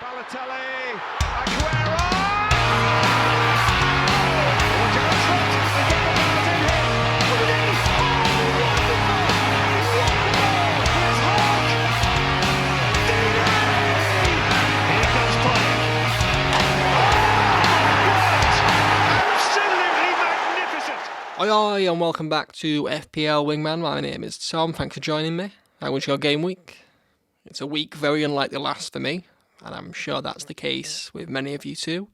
Balotelli, Aguero! Rashford, they get the ball in here. Here's Hawk! Here comes play. Absolutely magnificent! Oi, and welcome back to FPL Wingman. My name is Tom. Thanks for joining me. How was your game week? It's a week very unlike the last for me, and I'm sure that's the case with many of you too.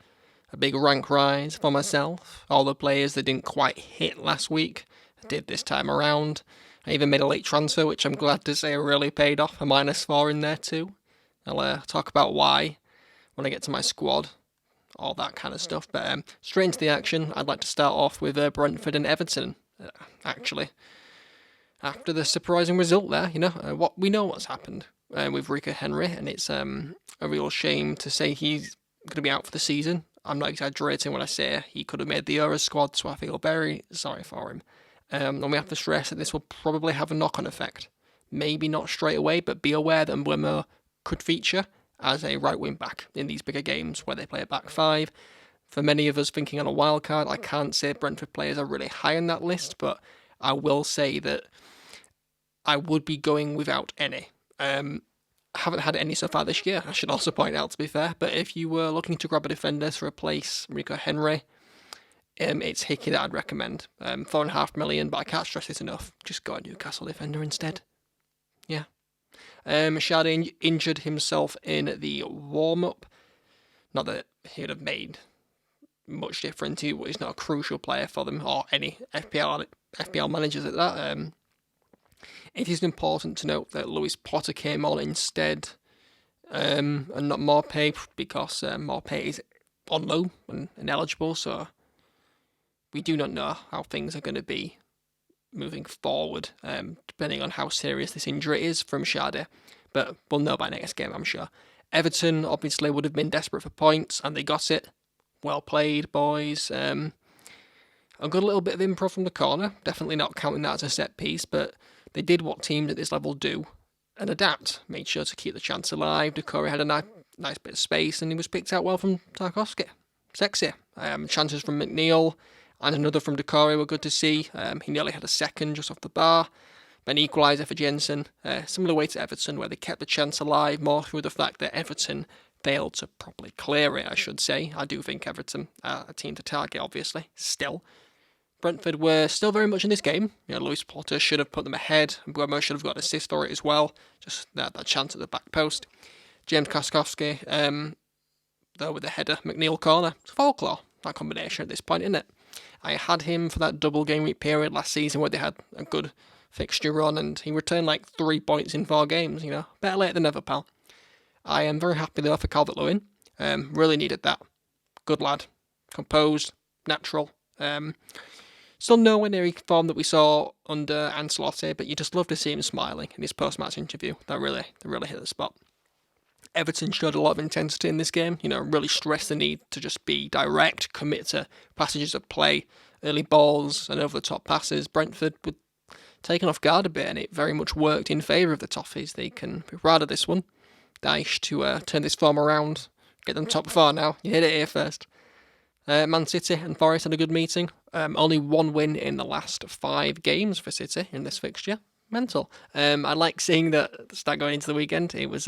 A big rank rise for myself. All the players that didn't quite hit last week did this time around. I even made a late transfer, which I'm glad to say really paid off. A -4 in there too. I'll talk about why when I get to my squad. All that kind of stuff. But straight into the action, I'd like to start off with Brentford and Everton, actually. After the surprising result there, we know what's happened with Rico Henry, and it's a real shame to say he's going to be out for the season. I'm not exaggerating when I say he could have made the Euro squad, so I feel very sorry for him. And we have to stress that this will probably have a knock-on effect. Maybe not straight away, but be aware that Wingman could feature as a right wing back in these bigger games where they play a back five. For many of us thinking on a wildcard, I can't say Brentford players are really high on that list, but I will say that I would be going without any. I haven't had any so far this year, I should also point out, to be fair, but if you were looking to grab a defender to replace Rico Henry, it's Hickey that I'd recommend. 4.5 million, but I can't stress this enough. Just go a Newcastle defender instead. Yeah. Shade injured himself in the warm-up. Not that he would have made much difference. He's not a crucial player for them, or any FPL managers at that. It is important to note that Lewis Potter came on instead, and not Morpay, because Morpay is on loan and ineligible, so we do not know how things are going to be moving forward, depending on how serious this injury is from Shade. But we'll know by next game, I'm sure. Everton obviously would have been desperate for points, and they got it. Well played, boys. A good little bit of improv from the corner. Definitely not counting that as a set piece, but they did what teams at this level do and adapt. Made sure to keep the chance alive. Decore had a nice bit of space, and he was picked out well from Tarkowski. Sexy. Chances from McNeil and another from Decore were good to see. He nearly had a second just off the bar. An equaliser for Jensen. Similar way to Everton, where they kept the chance alive more through the fact that Everton failed to properly clear it, I should say. I do think Everton are a team to target, obviously, still. Brentford were still very much in this game. Lewis Potter should have put them ahead, and Buemo should have got an assist for it as well. Just that chance at the back post. James Tarkowski, though, with the header. McNeil corner. It's folklore, that combination at this point, isn't it? I had him for that double game week period last season where they had a good fixture run, and he returned like 3 points in 4 games. Better late than never, pal. I am very happy though for Calvert-Lewin. Really needed that. Good lad. Composed. Natural. Still nowhere near the form that we saw under Ancelotti, but you just love to see him smiling in his post-match interview. That really hit the spot. Everton showed a lot of intensity in this game. Really stressed the need to just be direct, commit to passages of play, early balls and over-the-top passes. Brentford were taken off guard a bit, and it very much worked in favour of the Toffees. They can be proud of this one. Dyche to turn this form around, get them top 4 now. You hit it here first. Man City and Forest had a good meeting. Only 1 win in the last 5 games for City in this fixture. Mental. I like seeing that start going into the weekend. It was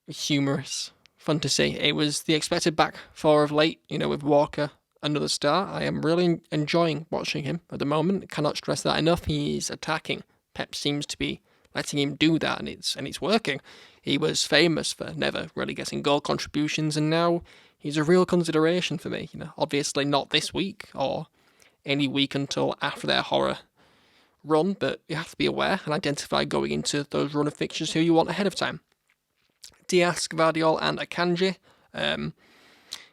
humorous, fun to see. It was the expected back 4 of late, with Walker, another star. I am really enjoying watching him at the moment. Cannot stress that enough. He's attacking. Pep seems to be letting him do that, and it's working. He was famous for never really getting goal contributions, and now he's a real consideration for me. Obviously not this week or any week until after their horror run, but you have to be aware and identify going into those run of fixtures who you want ahead of time. Diaz, Gvardiol and Akanji.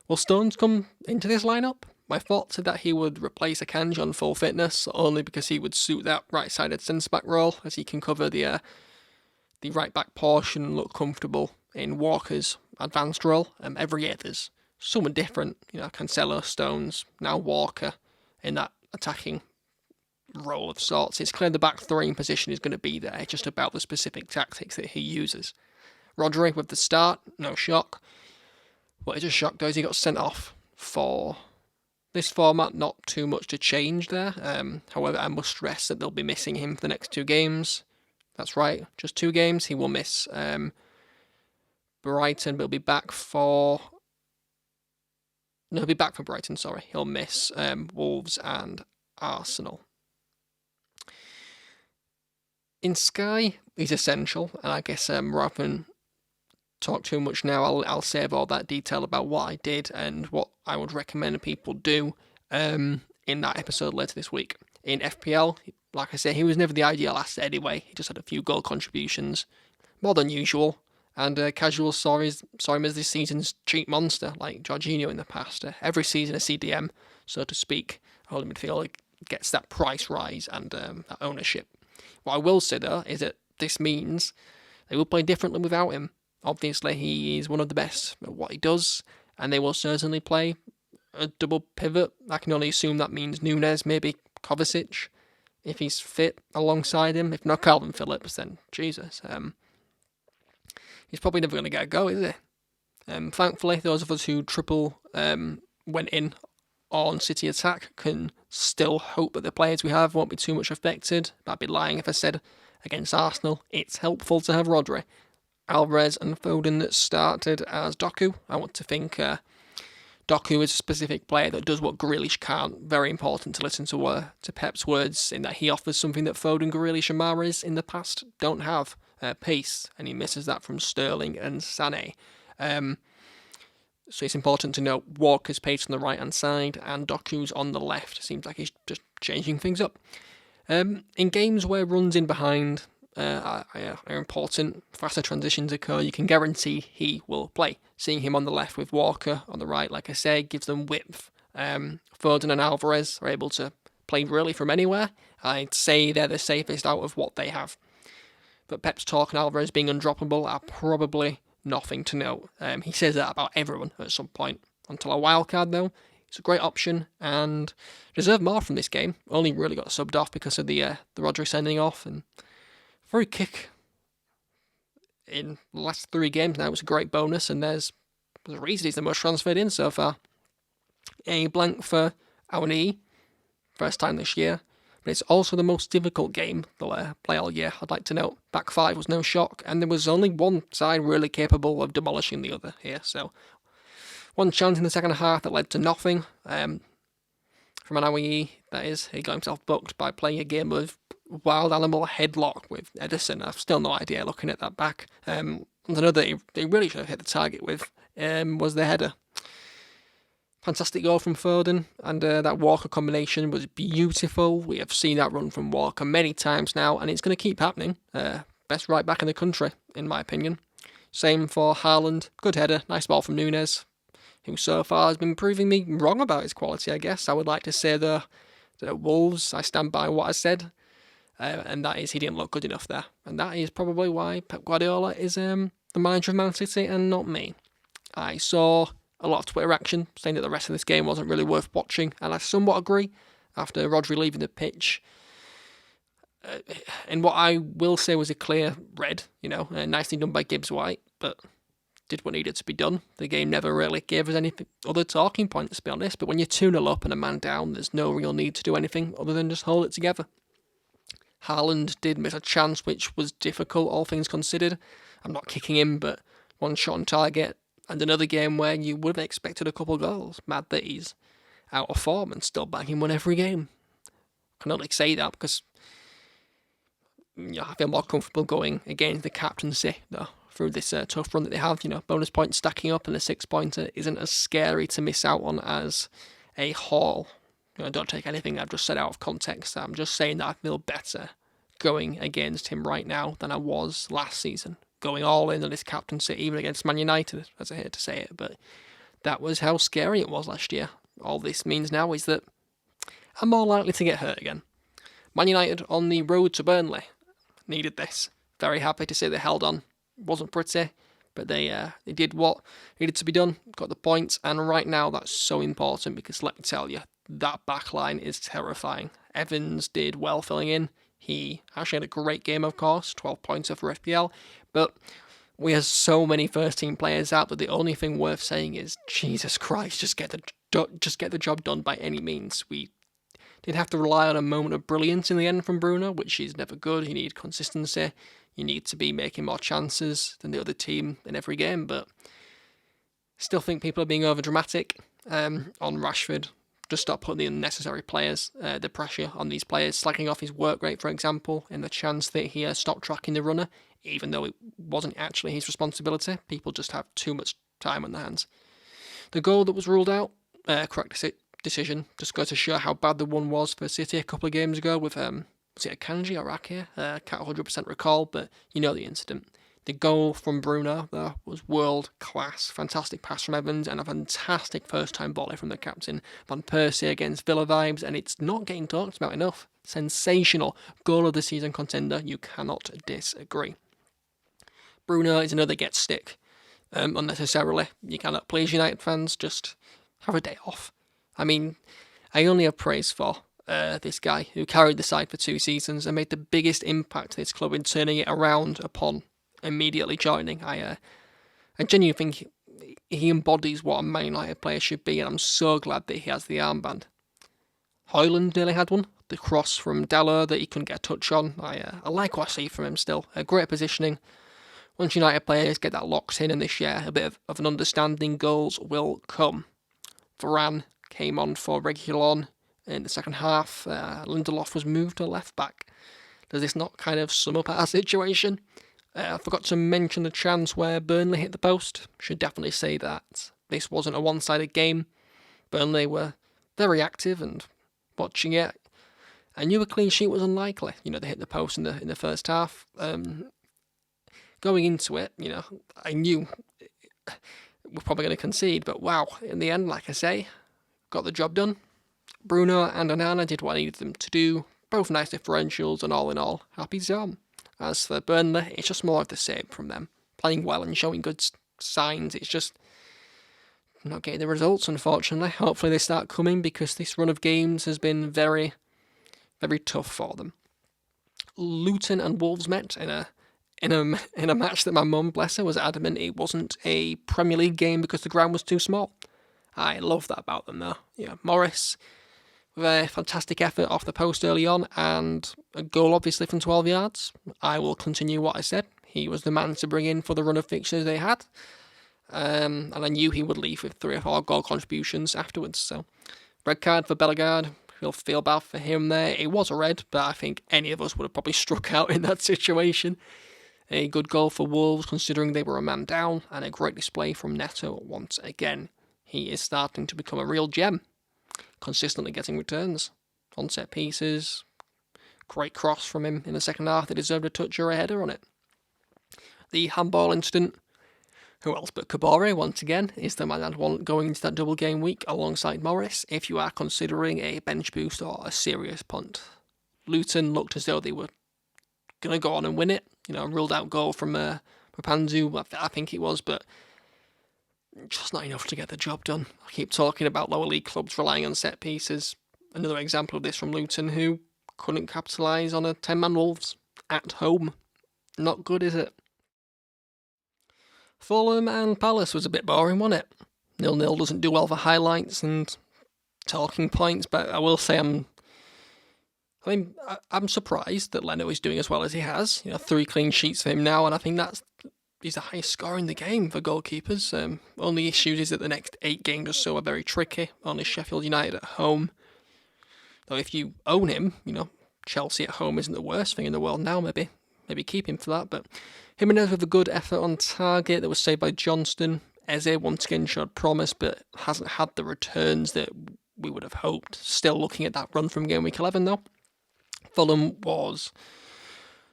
Will Stones come into this lineup? My thoughts are that he would replace Akanji on full fitness, only because he would suit that right-sided centre-back role, as he can cover the right-back portion and look comfortable in Walker's advanced role. Every year there's someone different, Cancelo, Stones, now Walker, in that attacking role of sorts. It's clear the back 3 position is going to be there, just about the specific tactics that he uses. Rodri with the start, no shock. What is a shock though is he got sent off for this format, not too much to change there. However, I must stress that they'll be missing him for the next 2 games. That's right, just 2 games. He will miss Brighton, but he'll be back for... No, he'll be back for Brighton, sorry. He'll miss Wolves and Arsenal. In Sky, he's essential, and I guess rather than talk too much now, I'll save all that detail about what I did and what I would recommend people do in that episode later this week. In FPL, like I say, he was never the ideal asset anyway. He just had a few goal contributions, more than usual, and casual saw him as this season's cheap monster, like Jorginho in the past. Every season a CDM, so to speak, holding midfielder gets that price rise and that ownership. What I will say though is that this means they will play differently without him. Obviously, he is one of the best at what he does, and they will certainly play a double pivot. I can only assume that means Núñez, maybe Kovacic, if he's fit alongside him. If not Calvin Phillips, then Jesus. He's probably never going to get a go, is he? Thankfully, those of us who triple went in on City attack can still hope that the players we have won't be too much affected. But I'd be lying if I said against Arsenal it's helpful to have Rodri. Alvarez and Foden that started as Doku. I want to think Doku is a specific player that does what Grealish can't. Very important to listen to Pep's words in that he offers something that Foden, Grealish and Mahrez in the past don't have. Pace, and he misses that from Sterling and Sané. So it's important to note Walker's pace on the right hand side and Doku's on the left. Seems like he's just changing things up. In games where runs in behind are important, faster transitions occur, you can guarantee he will play. Seeing him on the left with Walker on the right, like I say, gives them width. Foden and Alvarez are able to play really from anywhere. I'd say they're the safest out of what they have. But Pep's talk and Alvarez being undroppable are probably nothing to note. He says that about everyone at some point. Until a wildcard though, it's a great option and deserve more from this game. Only really got subbed off because of the Rodri sending off, and free kick in the last 3 games now was a great bonus, and there's a reason he's the most transferred in so far. A blank for S1.E6, first time this year. But it's also the most difficult game they'll play all year, I'd like to note. Back 5 was no shock, and there was only one side really capable of demolishing the other here. So, one chance in the second half that led to nothing. From an S1.E6, that is, he got himself booked by playing a game of wild animal headlock with Ederson. I've still no idea looking at that back. Another they really should have hit the target with was the header. Fantastic goal from Foden, and that Walker combination was beautiful. We have seen that run from Walker many times now, and it's going to keep happening. Best right back in the country, in my opinion. Same for Haaland. Good header, nice ball from Núñez, who so far has been proving me wrong about his quality, I guess. I would like to say the Wolves, I stand by what I said, and that is he didn't look good enough there. And that is probably why Pep Guardiola is the manager of Man City and not me. I saw a lot of Twitter action saying that the rest of this game wasn't really worth watching, and I somewhat agree after Rodri leaving the pitch. And what I will say was a clear red, nicely done by Gibbs White, but did what needed to be done. The game never really gave us any other talking points, to be honest, but when you're 2-0 up and a man down, there's no real need to do anything other than just hold it together. Haaland did miss a chance, which was difficult, all things considered. I'm not kicking him, but one shot on target, and another game where you would have expected a couple goals. Mad that he's out of form and still banging one every game. I can only say that because I feel more comfortable going against the captaincy though, through this tough run that they have. Bonus points stacking up, and a 6-pointer isn't as scary to miss out on as a haul. Don't take anything I've just said out of context. I'm just saying that I feel better going against him right now than I was last season. Going all in on this captaincy, even against Man United, as I hate to say it, but that was how scary it was last year. All this means now is that I'm more likely to get hurt again. Man United on the road to Burnley needed this. Very happy to say they held on. Wasn't pretty, but they did what needed to be done, got the points, and right now that's so important because let me tell you, that back line is terrifying. Evans did well filling in. He actually had a great game, of course, 12-pointer for FPL, but We have so many first-team players out that the only thing worth saying is, Jesus Christ, just get the job done by any means. We did have to rely on a moment of brilliance in the end from Bruno, which is never good. You need consistency. You need to be making more chances than the other team in every game, but still think people are being over-dramatic on Rashford. Just stop putting the unnecessary the pressure on these players, slacking off his work rate, for example, in the chance that he stopped tracking the runner, even though it wasn't actually his responsibility. People just have too much time on their hands. The goal that was ruled out, correct decision, just goes to show how bad the one was for City a couple of games ago with, was it Akanji or Ake? Can't 100% recall, but you know the incident. The goal from Bruno, though, was world class. Fantastic pass from Evans and a fantastic first-time volley from the captain. Van Persie against Villa vibes, and it's not getting talked about enough. Sensational. Goal of the season contender. You cannot disagree. Bruno is another get stick. Unnecessarily. You cannot please United fans. Just have a day off. I mean, I only have praise for this guy who carried the side for 2 seasons and made the biggest impact to this club in turning it around upon immediately joining. I genuinely think he embodies what a Man United player should be, and I'm so glad that he has the armband. Højlund nearly had one. The cross from Della that he couldn't get a touch on. I like what I see from him still. Great positioning. Once United players get that locked in and they share a bit of an understanding, goals will come. Varane came on for Reguilon in the second half. Lindelof was moved to left back. Does this not kind of sum up our situation? I forgot to mention the chance where Burnley hit the post. Should definitely say that this wasn't a one-sided game. Burnley were very active, and watching it, I knew a clean sheet was unlikely. They hit the post in the first half. Going into it, I knew we're probably going to concede, but wow, in the end, like I say, got the job done. Bruno and Onana did what I needed them to do. Both nice differentials, and all in all, happy zone. As for Burnley, it's just more of the same from them. Playing well and showing good signs. It's just not getting the results, unfortunately. Hopefully they start coming, because this run of games has been very, very tough for them. Luton and Wolves met in a match that my mum, bless her, was adamant it wasn't a Premier League game because the ground was too small. I love that about them, though. Morris with a fantastic effort off the post early on, and a goal obviously from 12 yards. I will continue what I said. He was the man to bring in for the run of fixtures they had. And I knew he would leave with 3 or 4 goal contributions afterwards. So, red card for Bellegarde. We'll feel bad for him there. It was a red, but I think any of us would have probably struck out in that situation. A good goal for Wolves, considering they were a man down, and a great display from Neto once again. He is starting to become a real gem, consistently getting returns on set pieces. Great cross from him in the second half. They deserved a touch or a header on it. The handball incident. Who else but Kabore, once again, is the man I'd want going into that double game week alongside Morris if you are considering a bench boost or a serious punt. Luton looked as though they were going to go on and win it. Ruled out goal from Rapandu, I think it was, but just not enough to get the job done. I keep talking about lower league clubs relying on set pieces. Another example of this from Luton, who couldn't capitalise on a 10-man Wolves at home. Not good, is it? Fulham and Palace was a bit boring, wasn't it? 0-0 doesn't do well for highlights and talking points, but I will say I'm surprised that Leno is doing as well as he has. 3 clean sheets for him now, and I think he's the highest scorer in the game for goalkeepers. Only issue is that the next 8 games or so are very tricky. Only Sheffield United at home. Though if you own him, Chelsea at home isn't the worst thing in the world now, maybe keep him for that. But Jimenez with a good effort on target that was saved by Johnston. Eze once again showed promise, but hasn't had the returns that we would have hoped. Still looking at that run from game week 11 though. Fulham was,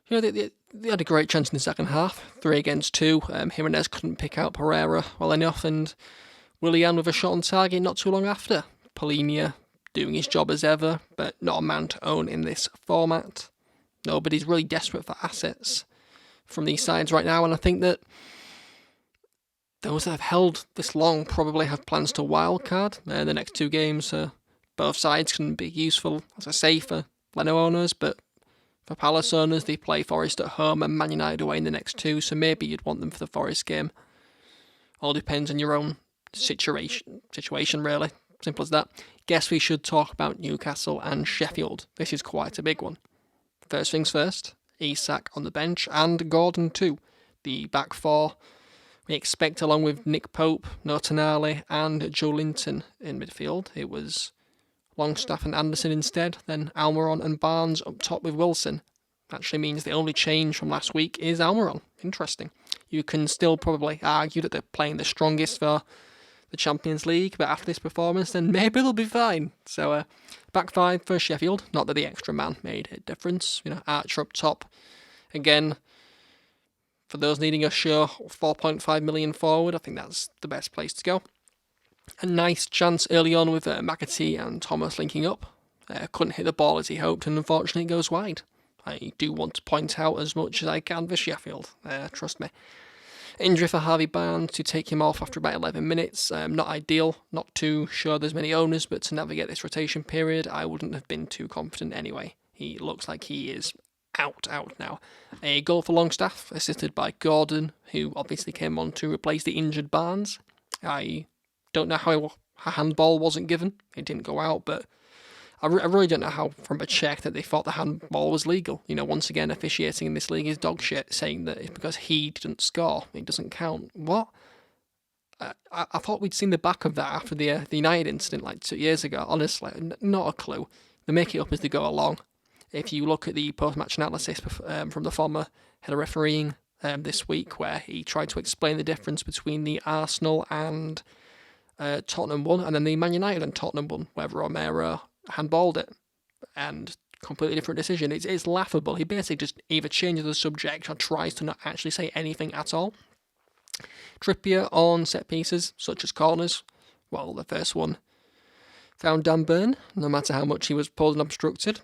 they had a great chance in the second half, 3 against 2. Jimenez couldn't pick out Pereira well enough, and Willian with a shot on target not too long after. Polinia doing his job as ever, but not a man to own in this format. Nobody's really desperate for assets from these sides right now, and I think that those that have held this long probably have plans to wildcard. The next 2 games, both sides can be useful, as I say, for Leno owners, but For Palace owners, they play Forest at home and Man United away in the next 2, so maybe you'd want them for the Forest game. All depends on your own situation really. Simple as that. Guess we should talk about Newcastle and Sheffield. This is quite a big one. First things first, Isak on the bench and Gordon too. The back 4 we expect, along with Nick Pope, Notonali and Joe Linton in midfield. It was Longstaff and Anderson instead, then Almiron and Barnes up top with Wilson. Actually means the only change from last week is Almiron. Interesting. You can still probably argue that they're playing the strongest for the Champions League, but after this performance, then maybe they'll be fine. So, back 5 for Sheffield. Not that the extra man made a difference. Archer up top. Again, for those needing a sure 4.5 million forward, I think that's the best place to go. A nice chance early on with McAtee and Thomas linking up. Couldn't hit the ball as he hoped, and unfortunately it goes wide. I do want to point out as much as I can for Sheffield, trust me. Injury for Harvey Barnes to take him off after about 11 minutes. Not ideal, not too sure there's many owners, but to navigate this rotation period, I wouldn't have been too confident anyway. He looks like he is out now. A goal for Longstaff, assisted by Gordon, who obviously came on to replace the injured Barnes. I don't know how a handball wasn't given. It didn't go out, but I really don't know how, from a check, that they thought the handball was legal. Once again, officiating in this league is dog shit, saying that it's because he didn't score, it doesn't count. What? I thought we'd seen the back of that after the United incident like 2 years ago. Honestly, not a clue. They make it up as they go along. If you look at the post-match analysis from the former head of refereeing this week, where he tried to explain the difference between the Arsenal and Tottenham one, and then the Man United and Tottenham one, where Romero handballed it, and completely different decision. It's laughable. He basically just either changes the subject or tries to not actually say anything at all. Trippier on set pieces, such as corners. Well, the first one found Dan Burn, no matter how much he was pulled and obstructed.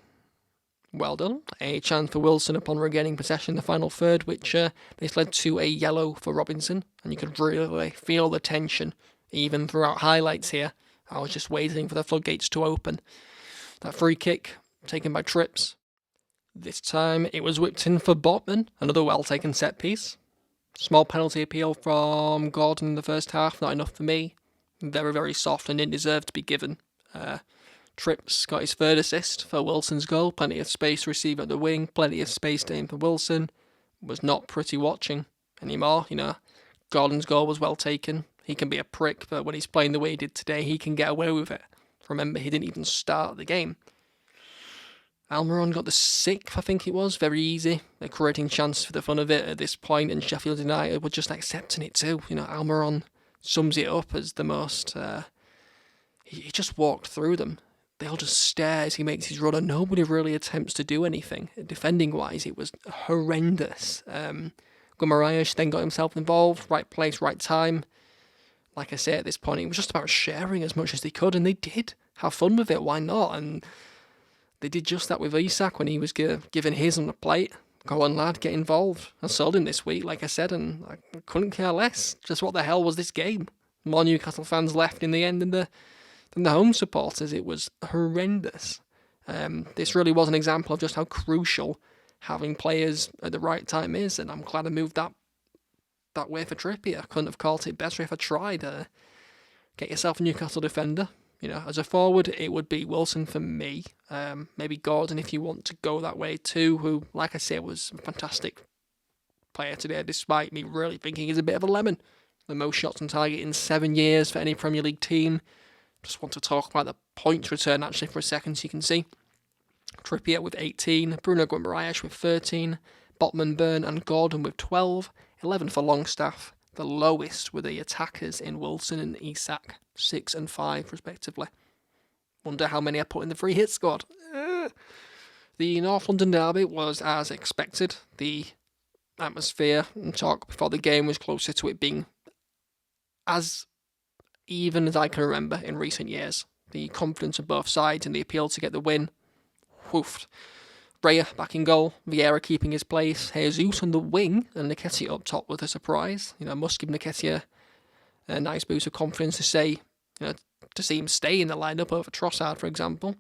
Well done. A chance for Wilson upon regaining possession in the final third, which this led to a yellow for Robinson, and you could really feel the tension even throughout highlights here. I was just waiting for the floodgates to open. That free kick taken by Trips. This time it was whipped in for Botman, another well-taken set piece. Small penalty appeal from Gordon in the first half, not enough for me. Very, very soft and didn't deserve to be given. Trips got his third assist for Wilson's goal. Plenty of space to receive at the wing, plenty of space to aim for Wilson. Was not pretty watching anymore. Gordon's goal was well taken. He can be a prick, but when he's playing the way he did today, he can get away with it. Remember, he didn't even start the game. Almiron got the 6th, I think it was. Very easy. They're creating chance for the fun of it at this point, and Sheffield United were just accepting it too. Almiron sums it up as the most... He just walked through them. They all just stare as he makes his run, and nobody really attempts to do anything. Defending-wise, it was horrendous. Guimaraes then got himself involved. Right place, right time. Like I say, at this point, it was just about sharing as much as they could, and they did. Have fun with it, why not? And they did just that with Isak when he was given his on the plate. Go on, lad, get involved. I sold him this week, like I said, and I couldn't care less. Just what the hell was this game? More Newcastle fans left in the end than the home supporters. It was horrendous. This really was an example of just how crucial having players at the right time is, and I'm glad I moved that way for Trippier. I couldn't have called it better if I tried. Get yourself a Newcastle defender. As a forward, it would be Wilson for me. Maybe Gordon if you want to go that way too, who, like I say, was a fantastic player today, despite me really thinking he's a bit of a lemon. The most shots on target in 7 years for any Premier League team. Just want to talk about the points return actually for a second so you can see. Trippier with 18, Bruno Guimaraes with 13, Botman, Burn and Gordon with 12, 11 for Longstaff. The lowest were the attackers in Wilson and Isak, 6 and 5 respectively. Wonder how many I put in the free hit squad. The North London derby was as expected. The atmosphere and talk before the game was closer to it being as even as I can remember in recent years. The confidence of both sides and the appeal to get the win. Woofed. Raya back in goal, Vieira keeping his place, Jesus on the wing, and Nketiah up top with a surprise. Must give Nketiah a nice boost of confidence to see him stay in the lineup over Trossard, for example.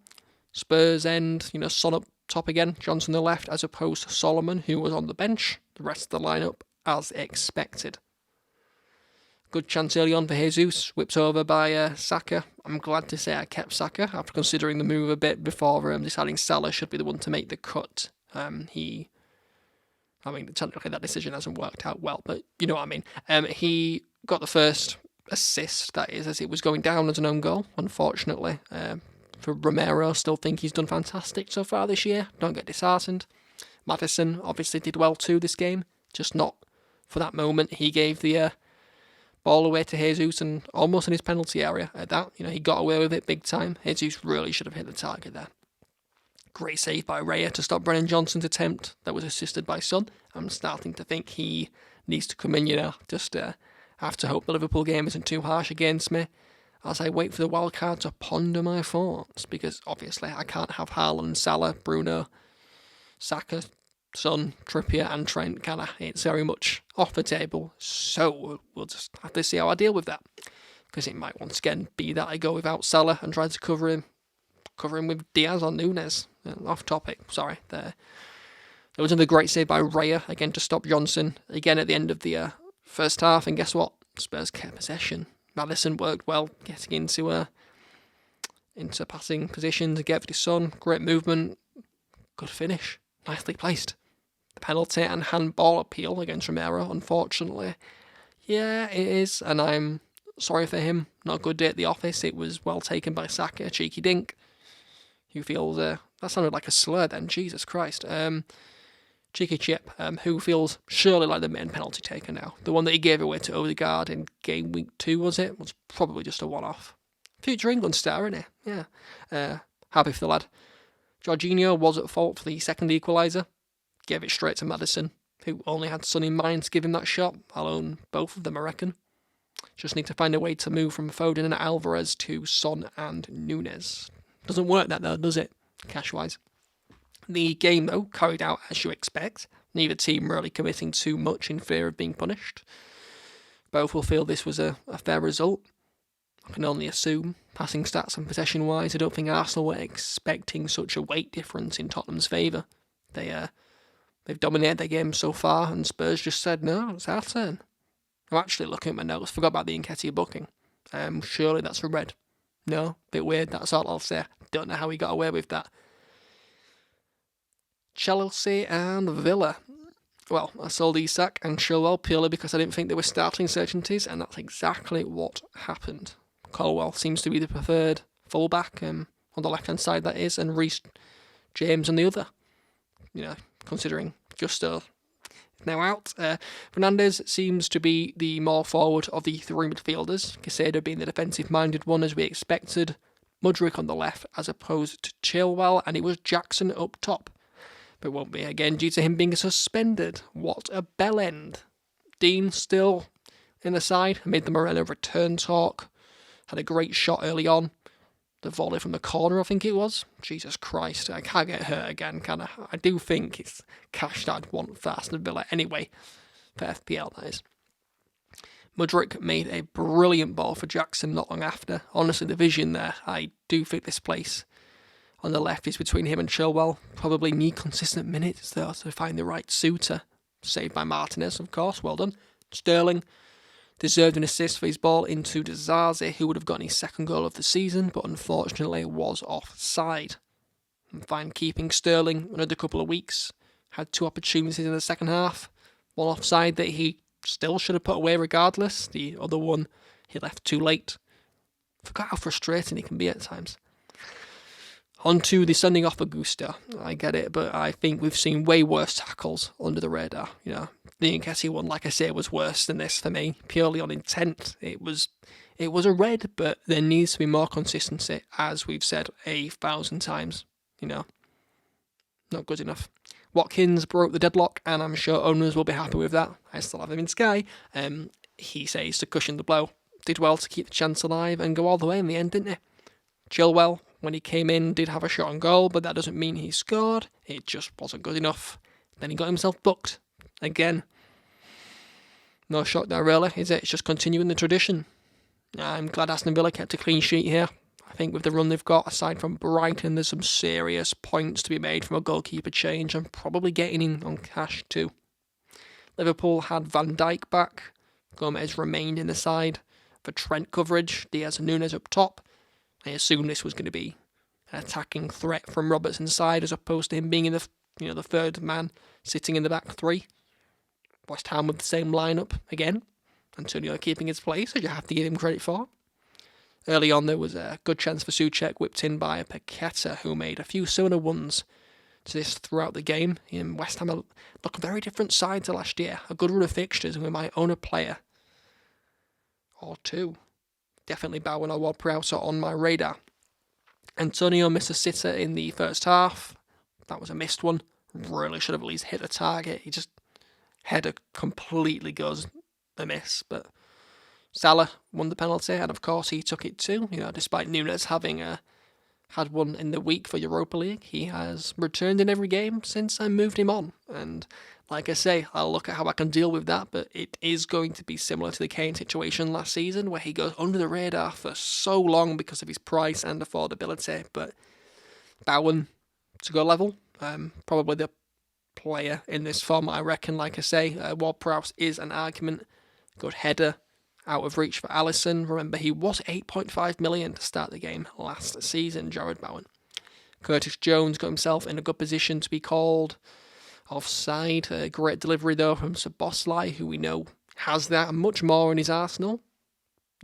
Spurs end, Son up top again, Johnson on the left, as opposed to Solomon, who was on the bench. The rest of the lineup, as expected. Good chance early on for Jesus, whipped over by Saka. I'm glad to say I kept Saka after considering the move a bit before deciding Salah should be the one to make the cut. Technically that decision hasn't worked out well, but you know what I mean. He got the first assist, that is, as it was going down as an own goal, unfortunately. For Romero, still think he's done fantastic so far this year. Don't get disheartened. Maddison obviously did well too this game, just not for that moment. He gave the ball away to Jesus and almost in his penalty area at that. He got away with it big time. Jesus really should have hit the target there. Great save by Raya to stop Brennan Johnson's attempt that was assisted by Son. I'm starting to think he needs to come in, just have to hope the Liverpool game isn't too harsh against me as I wait for the wildcard to ponder my thoughts, because obviously I can't have Haaland, Salah, Bruno, Saka, Son, Trippier and Trent, can I? It's very much off the table, so we'll just have to see how I deal with that, because it might once again be that I go without Salah and try to cover him with Diaz or Nunes. Off topic, sorry. There was another great save by Raya, again to stop Johnson, again at the end of the first half, and guess what? Spurs kept possession. Maddison worked well, getting into passing position to get for his Son. Great movement, good finish, nicely placed. The penalty and handball appeal against Romero, unfortunately. Yeah, it is, and I'm sorry for him. Not a good day at the office. It was well taken by Saka, cheeky dink. Who feels, that sounded like a slur then, Jesus Christ. Cheeky chip, who feels surely like the main penalty taker now. The one that he gave away to Odegaard in game week 2, was it? Was probably just a one-off. Future England star, isn't he? Yeah. Happy for the lad. Jorginho was at fault for the second equaliser. Gave it straight to Maddison, who only had Son in mind to give him that shot. I'll own both of them, I reckon. Just need to find a way to move from Foden and Alvarez to Son and Nunes. Doesn't work that though, does it? Cash-wise. The game, though, carried out as you expect. Neither team really committing too much in fear of being punished. Both will feel this was a fair result. I can only assume, passing stats and possession-wise, I don't think Arsenal were expecting such a weight difference in Tottenham's favour. They've dominated their game so far, and Spurs just said, no, it's our turn. I'm actually looking at my notes, forgot about the Nketiah booking. Surely that's a red. No, bit weird, that's all I'll say. Don't know how he got away with that. Chelsea and Villa. Well, I sold Isak and Chilwell purely because I didn't think they were starting certainties, and that's exactly what happened. Colwell seems to be the preferred fullback, on the left-hand side that is, and Reece James on the other. Considering Gusto now out. Fernandes seems to be the more forward of the three midfielders, Caicedo being the defensive-minded one as we expected, Mudryk on the left as opposed to Chilwell, and it was Jackson up top. But won't be again due to him being suspended. What a bell end. Dean still in the side amid the Moreno return talk. Had a great shot early on. The volley from the corner, I think it was. Jesus Christ, I can't get hurt again, can I? I do think it's cash that I'd want for Aston Villa anyway. For FPL, that is. Mudryk made a brilliant ball for Jackson not long after. Honestly, the vision there, I do think this place on the left is between him and Chilwell. Probably need consistent minutes, though, to find the right suitor. Saved by Martinez, of course. Well done. Sterling deserved an assist for his ball into Zaze, who would have gotten his second goal of the season, but unfortunately was offside. And fine keeping Sterling another couple of weeks. Had 2 opportunities in the second half. One offside that he still should have put away regardless. The other one he left too late. Forgot how frustrating he can be at times. On to the sending off of Gusto. I get it, but I think we've seen way worse tackles under the radar. The Nketiah one, like I say, was worse than this for me, purely on intent. It was a red, but there needs to be more consistency, as we've said 1,000 times. Not good enough. Watkins broke the deadlock, and I'm sure owners will be happy with that. I still have him in Sky. He says to cushion the blow. Did well to keep the chance alive and go all the way in the end, didn't he? Chilwell, when he came in, did have a shot on goal, but that doesn't mean he scored. It just wasn't good enough. Then he got himself booked. Again. No shock there, really, is it? It's just continuing the tradition. I'm glad Aston Villa kept a clean sheet here. I think with the run they've got, aside from Brighton, there's some serious points to be made from a goalkeeper change and probably getting in on cash too. Liverpool had Van Dijk back. Gomez remained in the side for Trent coverage. Diaz and Nunes up top. I assumed this was going to be an attacking threat from Robertson's side as opposed to him being in the third man sitting in the back three. West Ham with the same lineup again. Antonio keeping his place, which you have to give him credit for. Early on, there was a good chance for Souček, whipped in by Paqueta, who made a few similar ones to this throughout the game. In West Ham look a very different side to last year. A good run of fixtures, and we might own a player or two. Definitely Bowen or Ward-Prowse are on my radar. Antonio missed a sitter in the first half. That was a missed one. Really should have at least hit the target. He just header completely goes a miss, but Salah won the penalty, and of course he took it too. Despite Nunes having had one in the week for Europa League, he has returned in every game since I moved him on. And like I say, I'll look at how I can deal with that, but it is going to be similar to the Kane situation last season, where he goes under the radar for so long because of his price and affordability. But Bowen to go level, probably the player in this form, I reckon. Like I say, Ward-Prowse is an argument. Good header, out of reach for Alisson. Remember, he was 8.5 million to start the game last season, Jared Bowen. Curtis Jones got himself in a good position to be called offside. A great delivery, though, from Szoboszlai, who we know has that and much more in his arsenal.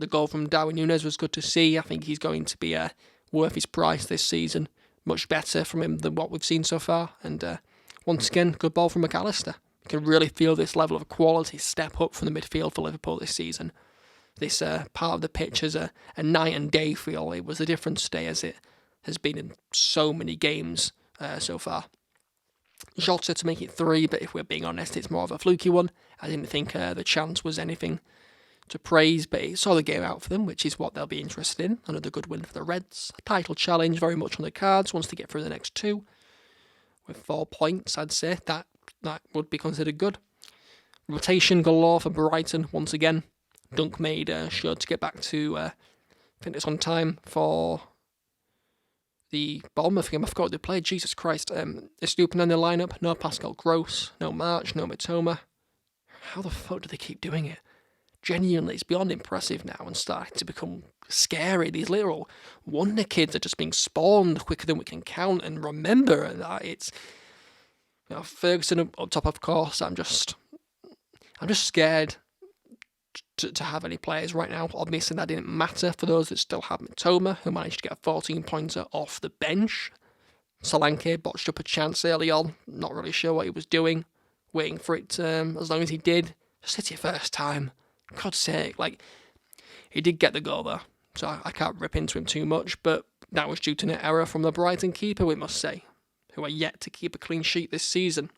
The goal from Darwin Núñez was good to see. I think he's going to be worth his price this season. Much better from him than what we've seen so far. And once again, good ball from McAllister. You can really feel this level of quality step up from the midfield for Liverpool this season. This part of the pitch has a night and day feel. It was a different day as it has been in so many games so far. Jota to make it 3, but if we're being honest, it's more of a fluky one. I didn't think the chance was anything to praise, but it saw the game out for them, which is what they'll be interested in. Another good win for the Reds. A title challenge very much on the cards, wants to get through the next 2. With 4 points, I'd say that would be considered good. Rotation galore for Brighton once again. Dunk made sure to get back to fitness on time for the Bournemouth game. I forgot they played. Jesus Christ. Estupiñán in the lineup. No Pascal Gross. No March. No Mitoma. How the fuck do they keep doing it? Genuinely, it's beyond impressive now and starting to become scary. These little wonder kids are just being spawned quicker than we can count. And remember that it's Ferguson up top, of course. I'm just scared to have any players right now. Obviously, that didn't matter for those that still have Mitoma, who managed to get a 14-pointer off the bench. Solanke botched up a chance early on. Not really sure what he was doing. Waiting for it as long as he did. Just hit it first time. God's sake. He did get the goal, though, so I can't rip into him too much, but that was due to an error from the Brighton keeper, we must say, who are yet to keep a clean sheet this season.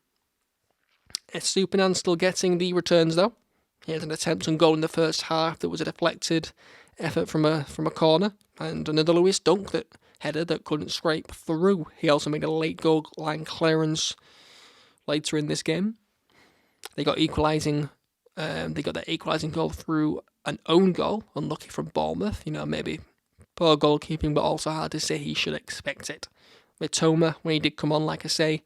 Estupiñán still getting the returns, though. He had an attempt on goal in the first half that was a deflected effort from a corner, and another Lewis Dunk header that couldn't scrape through. He also made a late goal line clearance later in this game. They got their equalising goal through an own goal, unlucky from Bournemouth. Maybe poor goalkeeping, but also hard to say he should expect it. Mitoma, when he did come on, like I say,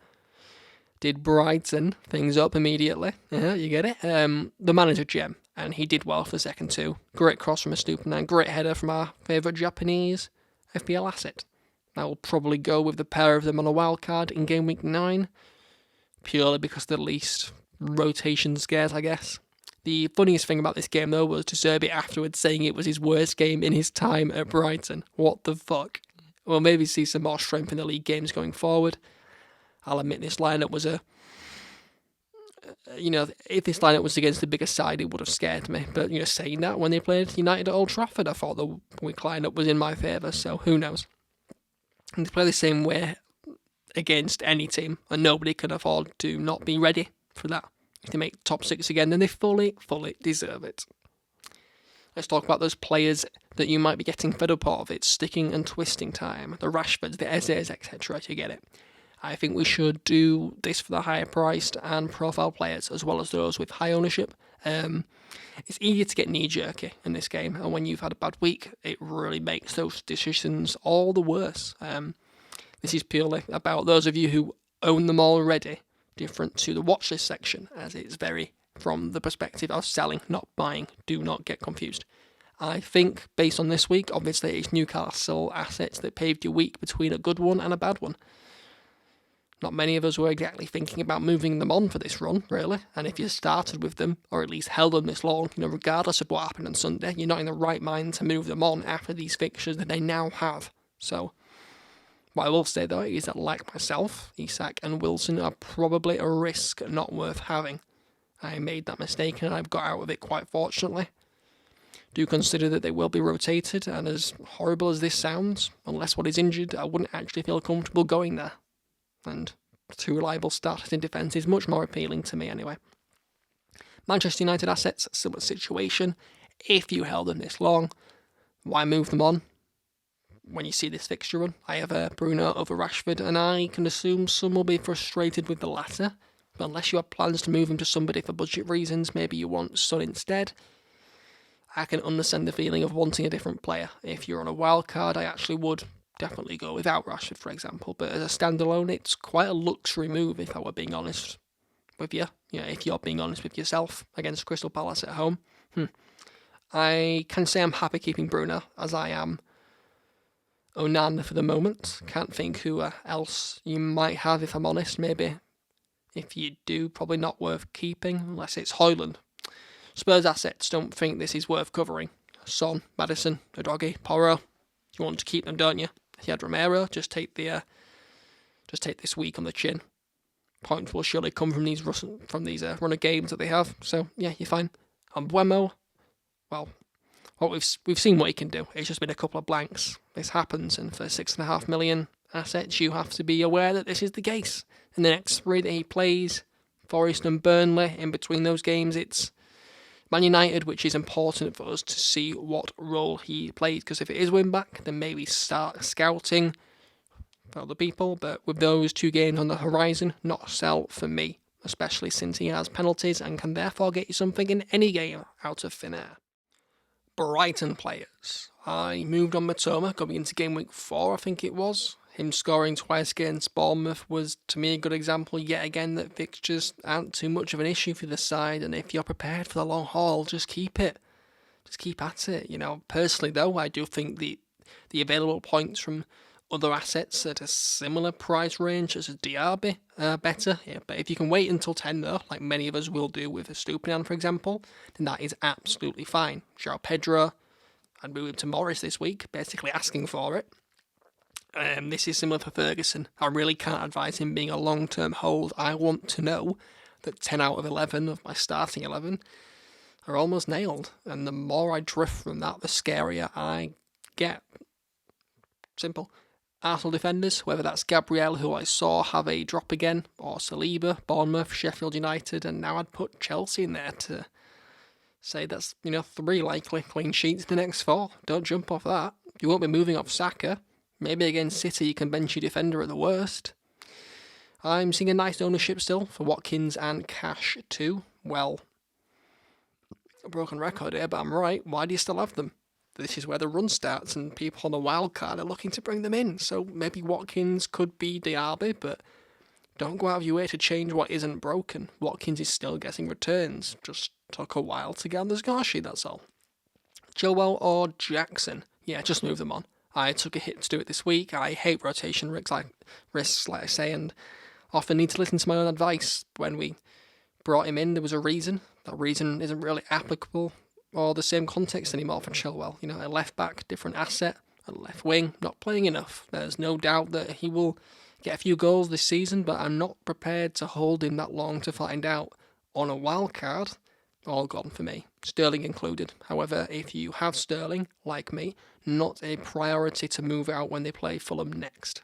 did brighten things up immediately. Yeah, you get it. The manager gem, and he did well for the second 2. Great cross from Estupiñán, great header from our favourite Japanese FPL asset. I will probably go with the pair of them on a wildcard in game week 9, purely because the least rotation scares, I guess. The funniest thing about this game, though, was De Zerbi afterwards saying it was his worst game in his time at Brighton. What the fuck? We'll maybe see some more strength in the league games going forward. I'll admit this lineup was if this lineup was against the bigger side, it would have scared me. But, saying that, when they played United at Old Trafford, I thought the weak lineup was in my favour, so who knows? And they play the same way against any team, and nobody can afford to not be ready for that. If they make top 6 again, then they fully deserve it. Let's talk about those players that you might be getting fed up of. It's sticking and twisting time. The Rashfords, the Ezes, etc. You get it. I think we should do this for the higher priced and profile players, as well as those with high ownership. It's easier to get knee-jerky in this game, and when you've had a bad week, it really makes those decisions all the worse. This is purely about those of you who own them already, different to the watchlist section, as it's very from the perspective of selling, not buying. Do not get confused. I think, based on this week, obviously it's Newcastle assets that paved your week between a good one and a bad one. Not many of us were exactly thinking about moving them on for this run, really. And if you started with them, or at least held them this long, regardless of what happened on Sunday, you're not in the right mind to move them on after these fixtures that they now have. So, what I will say though is that, like myself, Isak and Wilson are probably a risk not worth having. I made that mistake and I've got out of it quite fortunately. Do consider that they will be rotated, and as horrible as this sounds, unless one is injured, I wouldn't actually feel comfortable going there. And two reliable starters in defence is much more appealing to me anyway. Manchester United assets, similar situation. If you held them this long, why move them on? When you see this fixture run, I have Bruno over Rashford, and I can assume some will be frustrated with the latter. But unless you have plans to move him to somebody for budget reasons, maybe you want Son instead, I can understand the feeling of wanting a different player. If you're on a wildcard, I actually would definitely go without Rashford, for example. But as a standalone, it's quite a luxury move, if I were being honest with you. If you're being honest with yourself against Crystal Palace at home. I can say I'm happy keeping Bruno, as I am Onan for the moment. Can't think who else you might have, if I'm honest. Maybe if you do, probably not worth keeping, unless it's Højlund. Spurs assets, don't think this is worth covering. Son, Maddison, Udogie, Porro. You want to keep them, don't you? If you had Romero, just take this week on the chin. Points will surely come from these run of games that they have. So yeah, you're fine. And Buemo, well, we've seen what he can do. It's just been a couple of blanks. This happens, and for 6.5 million assets, you have to be aware that this is the case. In the next 3 that he plays, Forest and Burnley, in between those games, it's Man United, which is important for us to see what role he plays, because if it is win back, then maybe start scouting for other people, but with those 2 games on the horizon, not a sell for me, especially since he has penalties and can therefore get you something in any game out of thin air. Brighton players. I moved on Matoma going into game week 4, I think it was. Him scoring twice against Bournemouth was, to me, a good example yet again that fixtures aren't too much of an issue for the side, and if you're prepared for the long haul, just keep it. Just keep at it. Personally though, I do think the available points from other assets at a similar price range as a Diaby are better. Yeah, but if you can wait until 10 though, like many of us will do with a Stupinan for example, then that is absolutely fine. João Pedro, I'd move him to Morris this week, basically asking for it. This is similar for Ferguson. I really can't advise him being a long-term hold. I want to know that 10 out of 11 of my starting 11 are almost nailed. And the more I drift from that, the scarier I get. Simple. Arsenal defenders, whether that's Gabriel, who I saw have a drop again, or Saliba, Bournemouth, Sheffield United, and now I'd put Chelsea in there to say that's, 3 likely clean sheets in the next 4. Don't jump off that. You won't be moving off Saka. Maybe against City you can bench your defender at the worst. I'm seeing a nice ownership still for Watkins and Cash too. Well, a broken record here, but I'm right. Why do you still have them? This is where the run starts and people on the wild card are looking to bring them in. So maybe Watkins could be Diaby, but don't go out of your way to change what isn't broken. Watkins is still getting returns. Just took a while to get on the score sheet, that's all. Chilwell or Jackson? Yeah, just move them on. I took a hit to do it this week. I hate rotation risks, like I say, and often need to listen to my own advice. When we brought him in, there was a reason. That reason isn't really applicable or the same context anymore for Chilwell. A left back, different asset, a left wing, not playing enough. There's no doubt that he will get a few goals this season, but I'm not prepared to hold him that long to find out. On a wild card, all gone for me, Sterling included. However, if you have Sterling, like me, not a priority to move out when they play Fulham next.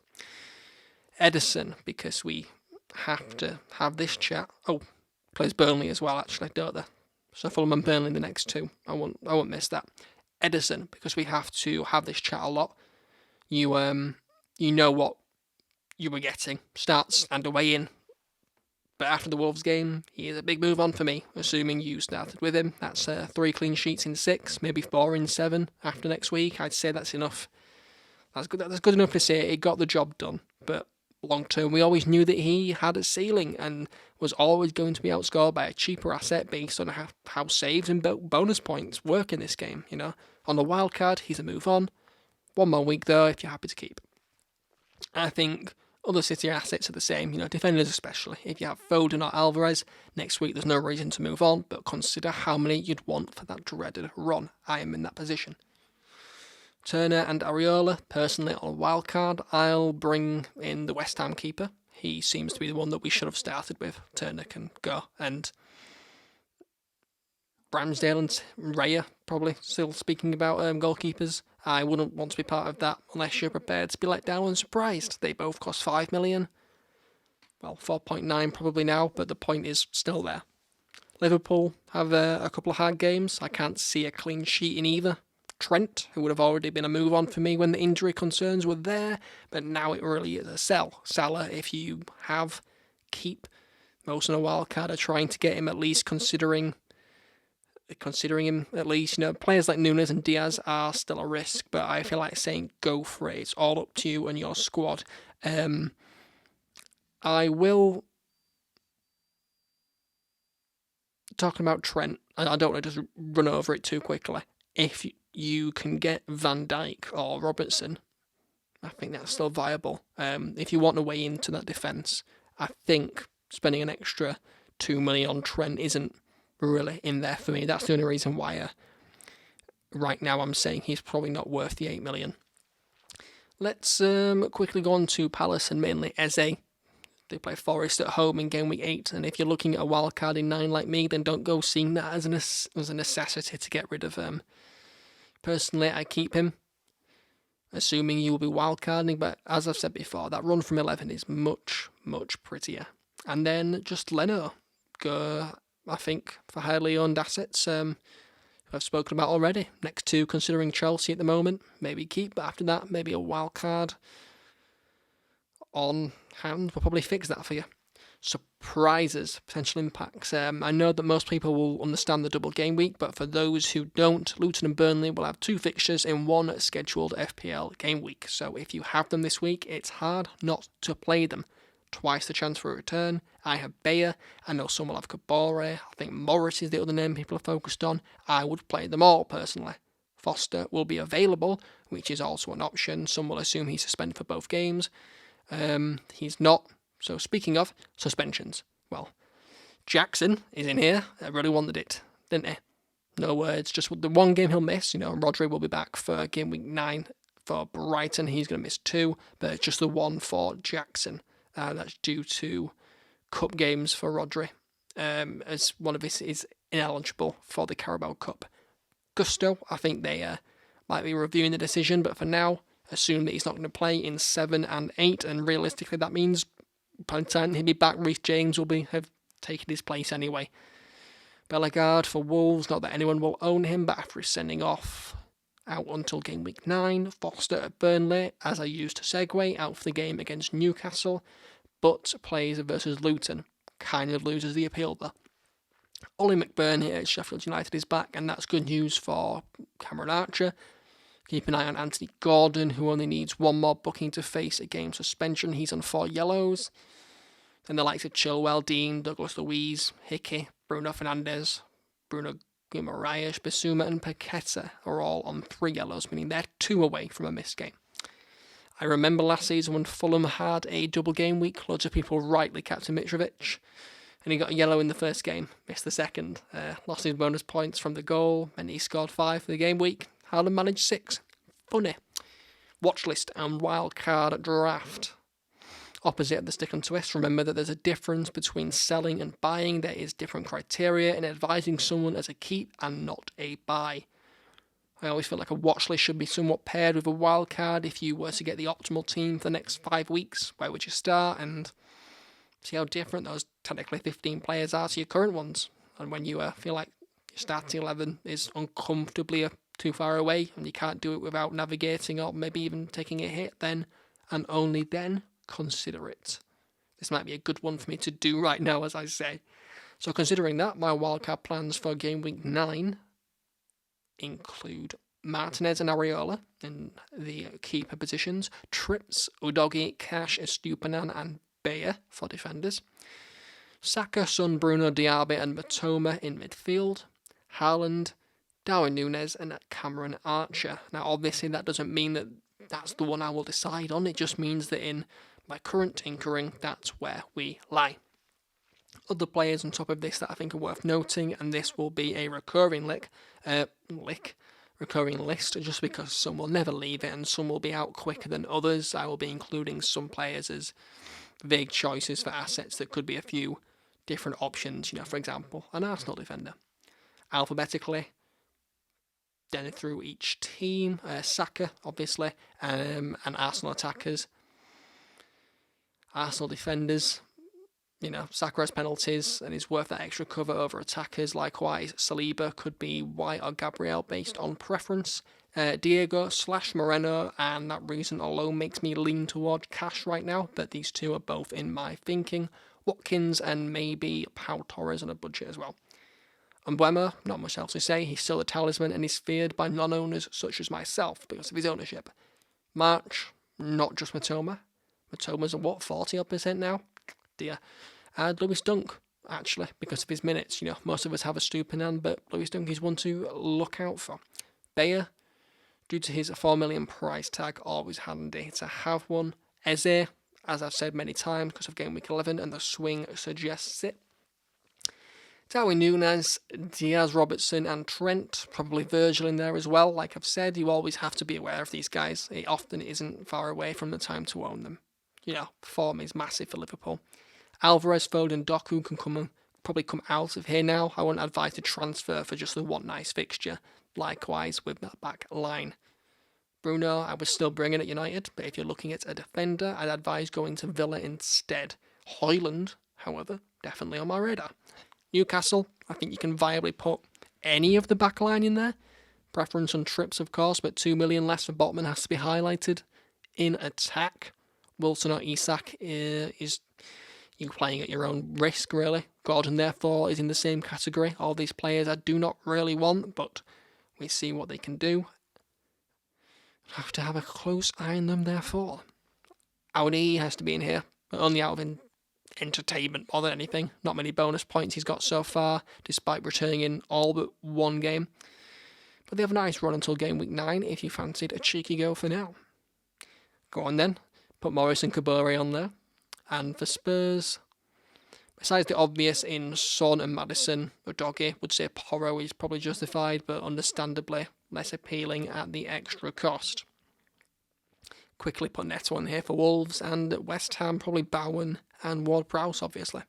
Ederson, because we have to have this chat. Oh, plays Burnley as well, actually, don't they? So Fulham and Burnley the next 2. I won't miss that. Ederson, because we have to have this chat a lot. You know what you were getting. Starts and away in. But after the Wolves game, he is a big move on for me, assuming you started with him. That's 3 clean sheets in 6, maybe 4 in 7 after next week. I'd say that's enough. That's good enough to say it got the job done. But long term, we always knew that he had a ceiling and was always going to be outscored by a cheaper asset based on how saves and bonus points work in this game. On the wildcard, he's a move on. 1 more week though, if you're happy to keep. I think other City assets are the same, defenders especially. If you have Foden or Alvarez, next week there's no reason to move on, but consider how many you'd want for that dreaded run. I am in that position. Turner and Areola, personally on a wildcard, I'll bring in the West Ham keeper. He seems to be the one that we should have started with. Turner can go. And Ramsdale and Raya, probably still speaking about goalkeepers. I wouldn't want to be part of that unless you're prepared to be let down and surprised. They both cost 5 million. Well, 4.9 probably now, but the point is still there. Liverpool have a couple of hard games. I can't see a clean sheet in either. Trent, who would have already been a move on for me when the injury concerns were there, but now it really is a sell. Salah, if you have, keep. Most on a wild card are trying to get him at least considering him at least. Players like Nunes and Diaz are still a risk, but I feel like saying go for it. It's all up to you and your squad. I will... Talking about Trent, and I don't want to just run over it too quickly. If you can get Van Dijk or Robertson, I think that's still viable. If you want to weigh into that defence, I think spending an extra 2 million on Trent isn't really in there for me. That's the only reason why right now I'm saying he's probably not worth the 8 million. Let's quickly go on to Palace and mainly Eze. They play Forest at home in game week 8, and if you're looking at a wild card in 9 like me, then don't go seeing that as a necessity to get rid of him. Personally, I keep him, assuming you will be wildcarding, but as I've said before, that run from 11 is much, much prettier. And then just Leno, go, I think, for highly owned assets, I've spoken about already. Next 2, considering Chelsea at the moment, maybe keep, but after that, maybe a wildcard on hand will probably fix that for you. Surprises, potential impacts. I know that most people will understand the double game week, but for those who don't, Luton and Burnley will have 2 fixtures in 1 scheduled FPL game week. So if you have them this week, it's hard not to play them. Twice the chance for a return. I have Bayer. I know some will have Kabore. I think Morris is the other name people are focused on. I would play them all personally. Foster will be available, which is also an option. Some will assume he's suspended for both games. He's not. So speaking of suspensions, well, Jackson is in here. I really wanted it, didn't he? No words, just the one game he'll miss. Rodri will be back for game week 9 for Brighton. He's going to miss 2, but it's just the one for Jackson. That's due to cup games for Rodri, as one of his is ineligible for the Carabao Cup. Gusto, I think they might be reviewing the decision, but for now, assume that he's not going to play in 7 and 8, and realistically that means by the time he'll be back, Reece James will have taken his place anyway. Bellegarde for Wolves, not that anyone will own him, but after his sending off, out until game week 9. Foster at Burnley, as I used to segue, out for the game against Newcastle, but plays versus Luton. Kind of loses the appeal though. Ollie McBurn here at Sheffield United is back, and that's good news for Cameron Archer. Keep an eye on Anthony Gordon, who only needs 1 more booking to face a game suspension. He's on 4 yellows. Then the likes of Chilwell, Dean, Douglas Luiz, Hickey, Bruno Fernandes, Bruno Guimaraes, Bissouma and Paqueta are all on 3 yellows, meaning they're 2 away from a missed game. I remember last season when Fulham had a double game week, loads of people rightly captain Mitrovic, and he got a yellow in the first game, missed the second, lost his bonus points from the goal, and he scored 5 for the game week. Haaland managed 6. Funny. Watchlist and wildcard draft. Opposite of the stick and twist, remember that there's a difference between selling and buying. There is different criteria in advising someone as a keep and not a buy. I always feel like a watchlist should be somewhat paired with a wildcard. If you were to get the optimal team for the next 5 weeks, where would you start? And see how different those technically 15 players are to your current ones. And when you feel like your starting 11 is uncomfortably too far away and you can't do it without navigating or maybe even taking a hit, then and only then consider it. This might be a good one for me to do right now, as I say. So considering that, my wildcard plans for game week 9 include Martinez and Areola in the keeper positions, Trips, Udogi, Cash, Estupinan and Bayer for defenders, Saka, Son, Bruno, Diaby and Matoma in midfield, Haaland, Darwin Núñez and Cameron Archer. Now obviously that doesn't mean that that's the one I will decide on, it just means that in my current tinkering, that's where we lie. Other players on top of this that I think are worth noting, and this will be a recurring recurring list, just because some will never leave it and some will be out quicker than others. I will be including some players as vague choices for assets that could be a few different options, for example, an Arsenal defender. Alphabetically, then through each team, Saka, obviously, and Arsenal attackers. Arsenal defenders, Saka has penalties and is worth that extra cover over attackers. Likewise, Saliba could be White or Gabriel based on preference. Diego/Moreno, and that reason alone makes me lean toward Cash right now, but these two are both in my thinking. Watkins and maybe Pau Torres on a budget as well. And Mbeumo, not much else to say, he's still a talisman and is feared by non-owners such as myself because of his ownership. March, not just Matoma. Matoma's at 40% now? Dear. And Lewis Dunk, actually, because of his minutes. Most of us have a Stupinan, but Lewis Dunk is one to look out for. Bayer, due to his 4 million price tag, always handy to have one. Eze, as I've said many times, because of game week 11, and the swing suggests it. Darwin Núñez, Diaz, Robertson and Trent, probably Virgil in there as well. Like I've said, you always have to be aware of these guys. It often isn't far away from the time to own them. Form is massive for Liverpool. Alvarez, Foden, Doku can probably come out of here now. I wouldn't advise to transfer for just the one nice fixture. Likewise with that back line. Bruno, I was still bringing at United, but if you're looking at a defender, I'd advise going to Villa instead. Højlund, however, definitely on my radar. Newcastle, I think you can viably put any of the back line in there. Preference on Trips, of course, but 2 million less for Botman has to be highlighted. In attack, Wilson or Isak is you playing at your own risk, really. Gordon, therefore, is in the same category. All these players I do not really want, but we see what they can do. Have to have a close eye on them, therefore. Audi has to be in here, but only out of entertainment more than anything. Not many bonus points he's got so far, despite returning in all but one game. But they have a nice run until game week 9 if you fancied a cheeky go for now. Go on then, put Morris and Kabore on there. And for Spurs, besides the obvious in Son and Maddison, Udogi would say Porro is probably justified, but understandably less appealing at the extra cost. Quickly put Neto on here for Wolves, and at West Ham probably Bowen and Ward-Prowse, obviously.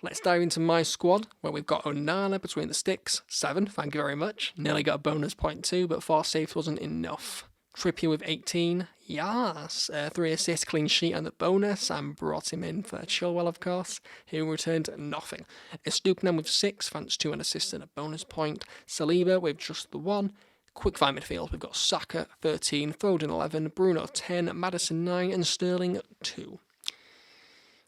Let's dive into my squad, where we've got Onana between the sticks, 7, thank you very much. Nearly got a bonus point too, but 4 saves wasn't enough. Trippier with 18, yes, 3 assists, clean sheet and the bonus, and brought him in for Chilwell, of course, who returned nothing. Estupinan with 6, thanks to an assist and a bonus point. Saliba with just the 1. Quick fire midfield, we've got Saka 13, Foden 11, Bruno 10, Maddison 9 and Sterling 2.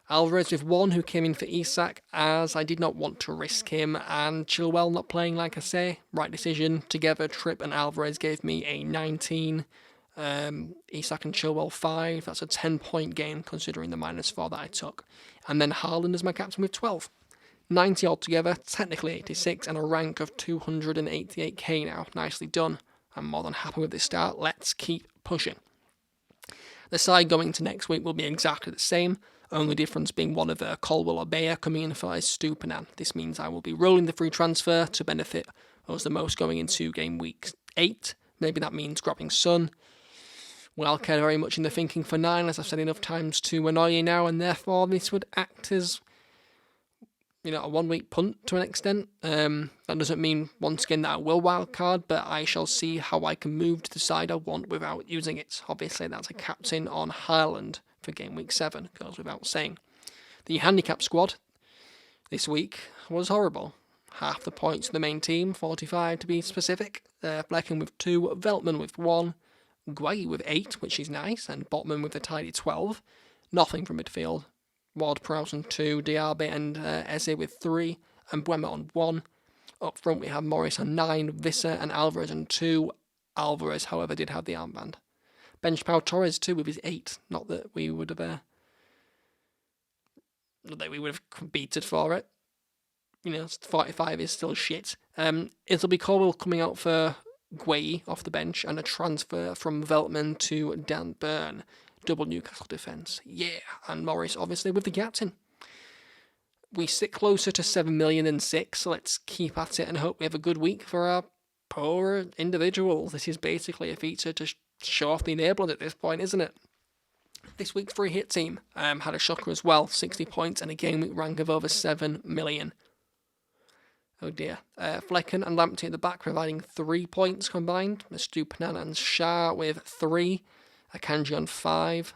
Alvarez with 1, who came in for Isak, as I did not want to risk him, and Chilwell not playing, like I say, right decision. Together, Tripp and Alvarez gave me a 19, Isak and Chilwell 5, that's a 10-point gain considering the -4 that I took. And then Haaland as my captain with 12. 90 altogether, technically 86, and a rank of 288k now. Nicely done. I'm more than happy with this start. Let's keep pushing. The side going into next week will be exactly the same, only difference being one of Colwell or Bayer coming in for Stupinan. This means I will be rolling the free transfer to benefit us the most going into game week 8. Maybe that means grabbing Son. Wildcard very much in the thinking for 9, as I've said enough times to annoy you now, and therefore this would act as a 1-week punt to an extent. That doesn't mean, once again, that I will wildcard, but I shall see how I can move to the side I want without using it. Obviously, that's a captain on Haaland for game week 7, goes without saying. The handicap squad this week was horrible. Half the points to the main team, 45 to be specific. Flecken with 2, Veltman with 1, Guay with 8, which is nice, and Botman with a tidy 12. Nothing from midfield. Ward-Prowse on 2, Diaby and Eze with 3, and Mbeumo on 1. Up front we have Morris on 9, Visser and Alvarez on 2. Alvarez, however, did have the armband. Bench Pau Torres too with his 8. Not that we would have competed for it. 45 is still shit. It'll be Colwell coming out for Gueye off the bench, and a transfer from Veltman to Dan Burn. Double Newcastle defence. Yeah, and Morris obviously with the captain. We sit closer to 7 million than 6, so let's keep at it and hope we have a good week for our poor individuals. This is basically a feature to show off the enablers at this point, isn't it? This week's free hit team had a shocker as well, 60 points and a game week rank of over 7 million. Oh dear. Flecken and Lamptey at the back providing 3 points combined. Stupinan and Shah with 3. Akanji on 5.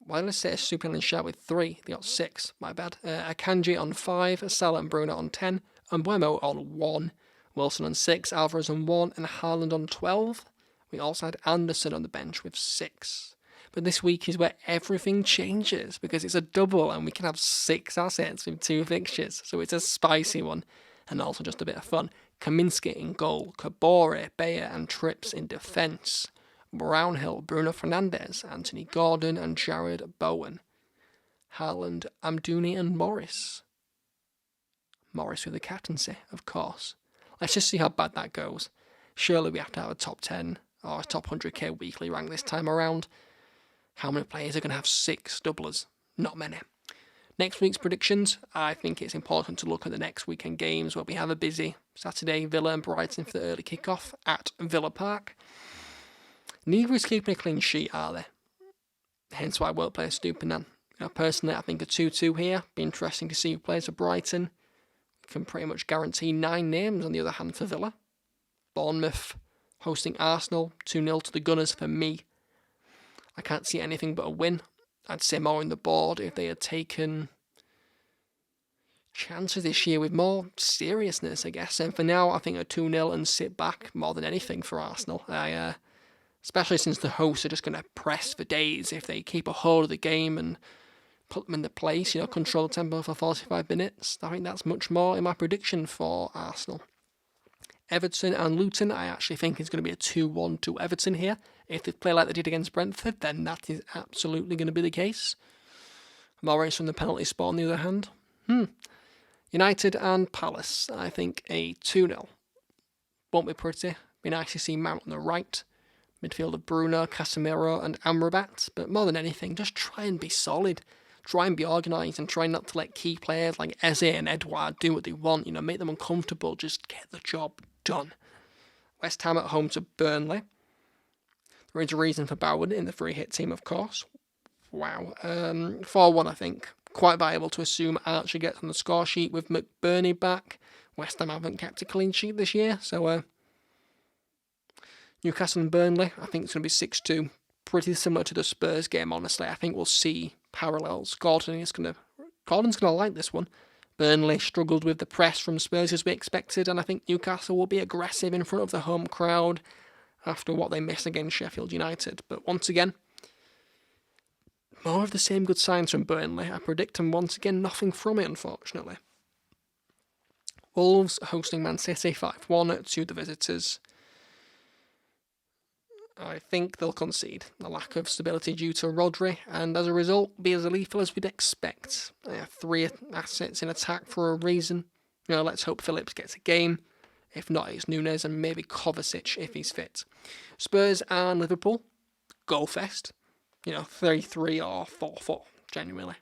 Why did I say Stupinan and Shah with 3? They got 6, my bad. Akanji on 5. Salah and Bruno on 10. And Mbeumo on 1. Wilson on 6. Alvarez on 1. And Haaland on 12. We also had Anderson on the bench with 6. But this week is where everything changes, because it's a double and we can have 6 assets with 2 fixtures. So it's a spicy one. And also just a bit of fun. Kaminski in goal, Kabore, Bayer and Trips in defence. Brownhill, Bruno Fernandes, Anthony Gordon and Jared Bowen. Haaland, Amdouni and Morris. Morris with the captaincy, of course. Let's just see how bad that goes. Surely we have to have a top 10 or a top 100k weekly rank this time around. How many players are going to have 6 doublers? Not many. Next week's predictions, I think it's important to look at the next weekend games where we have a busy Saturday, Villa and Brighton for the early kick-off at Villa Park. Neither is keeping a clean sheet, are they? Hence why I won't play a Stupinan. Personally, I think a 2-2 here. Be interesting to see who plays for Brighton. We can pretty much guarantee 9 names on the other hand for Villa. Bournemouth hosting Arsenal, 2-0 to the Gunners for me. I can't see anything but a win. I'd say more on the board if they had taken chances this year with more seriousness, I guess. And for now, I think a 2-0 and sit back more than anything for Arsenal. Especially since the hosts are just going to press for days if they keep a hold of the game and put them in the place, control the tempo for 45 minutes. I think that's much more in my prediction for Arsenal. Everton and Luton, I actually think it's going to be a 2-1 to Everton here. If they play like they did against Brentford, then that is absolutely going to be the case. Morris from the penalty spot on the other hand. United and Palace, I think a 2-0. Won't be pretty. Be nice to see Mount on the right. Midfielder Bruno, Casemiro and Amrabat. But more than anything, just try and be solid. Try and be organised and try not to let key players like Eze and Edouard do what they want. Make them uncomfortable. Just get the job done. West Ham at home to Burnley. There is a reason for Bowen in the free hit team, of course. Wow. 4-1, I think. Quite viable to assume Archer gets on the score sheet with McBurney back. West Ham haven't kept a clean sheet this year, so Newcastle and Burnley, I think it's going to be 6-2. Pretty similar to the Spurs game, honestly. I think we'll see parallels. Gordon's going to like this one. Burnley struggled with the press from Spurs as we expected, and I think Newcastle will be aggressive in front of the home crowd after what they missed against Sheffield United. But once again, more of the same good signs from Burnley. I predict them once again nothing from it, unfortunately. Wolves hosting Man City 5-1 to the visitors. I think they'll concede. A lack of stability due to Rodri, and as a result, be as lethal as we'd expect. They have 3 assets in attack for a reason. Let's hope Phillips gets a game. If not, it's Nunes and maybe Kovacic if he's fit. Spurs and Liverpool, goal fest. 3-3 or 4-4, genuinely.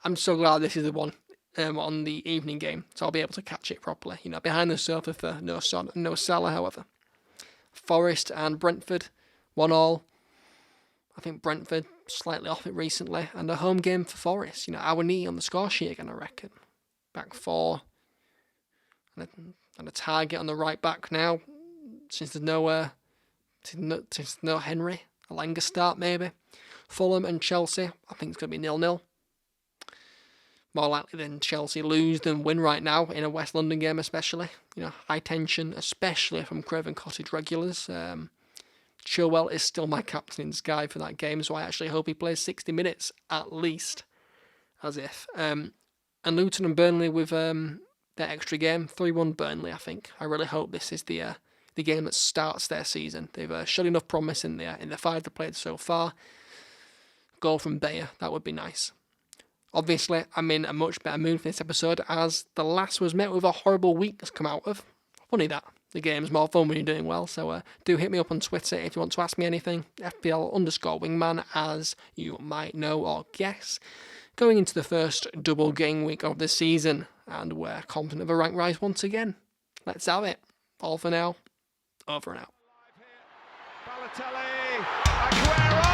I'm so glad this is the one on the evening game, so I'll be able to catch it properly. Behind the sofa for no Son and no Salah, however. Forest and Brentford, 1-1. I think Brentford slightly off it recently, and a home game for Forest. Our knee on the score sheet again, I reckon. Back 4, and a target on the right back now, since there's no Henry. A Langer start maybe. Fulham and Chelsea, I think it's going to be 0-0. More likely than Chelsea lose than win right now in a West London game especially. High tension, especially from Craven Cottage regulars. Chilwell is still my captain in Sky for that game, so I actually hope he plays 60 minutes at least, as if. And Luton and Burnley with their extra game, 3-1 Burnley, I think. I really hope this is the game that starts their season. They've showed enough promise in the 5 they've played so far. Goal from Bayer, that would be nice. Obviously, I'm in a much better mood for this episode, as the last was met with a horrible week that's come out of. Funny that. The game's more fun when you're doing well, so do hit me up on Twitter if you want to ask me anything. FPL_Wingman, as you might know or guess. Going into the first double game week of the season, and we're confident of a rank rise once again. Let's have it. All for now. Over and out. Balotelli, Aguero!